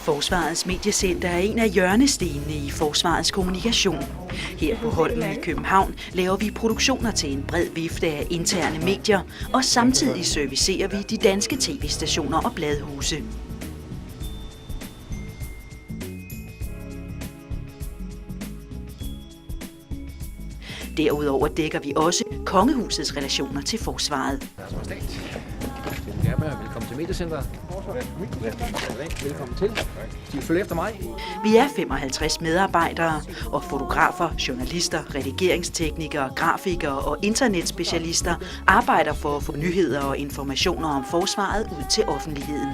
Forsvarets Mediecenter er en af hjørnestenene i Forsvarets kommunikation. Her på Holmen i København laver vi produktioner til en bred vifte af interne medier, og samtidig servicerer vi de danske tv-stationer og bladhuse. Derudover dækker vi også kongehusets relationer til forsvaret. Velkommen til Mediecenteret. Velkommen til. De følger efter mig. Vi er 55 medarbejdere, og fotografer, journalister, redigeringsteknikere, grafikere og internetspecialister arbejder for at få nyheder og informationer om forsvaret ud til offentligheden.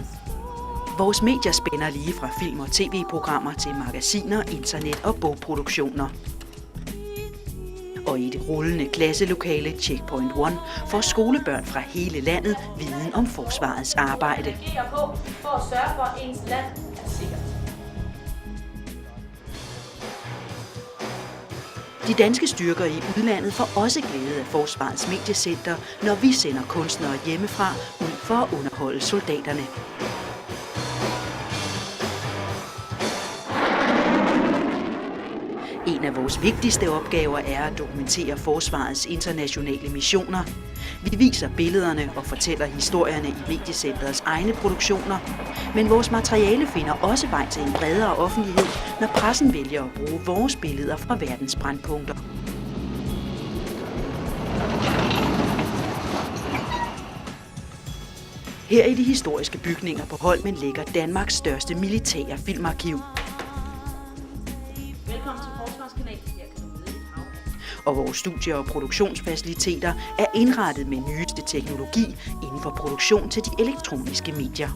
Vores medier spænder lige fra film- og tv-programmer til magasiner, internet og bogproduktioner. Og i det rullende klasselokale Checkpoint One får skolebørn fra hele landet viden om forsvarets arbejde. For at sørge for, at ens land er sikkert. De danske styrker i udlandet får også glæde af Forsvarets Mediecenter, når vi sender kunstnere hjemmefra ud for at underholde soldaterne. En af vores vigtigste opgaver er at dokumentere forsvarets internationale missioner. Vi viser billederne og fortæller historierne i Mediecenterets egne produktioner, men vores materiale finder også vej til en bredere offentlighed, når pressen vælger at bruge vores billeder fra verdens brændpunkter. Her i de historiske bygninger på Holmen ligger Danmarks største militære filmarkiv. Velkommen til Forsvarskanalen. Og vores studier og produktionsfaciliteter er indrettet med nyeste teknologi inden for produktion til de elektroniske medier.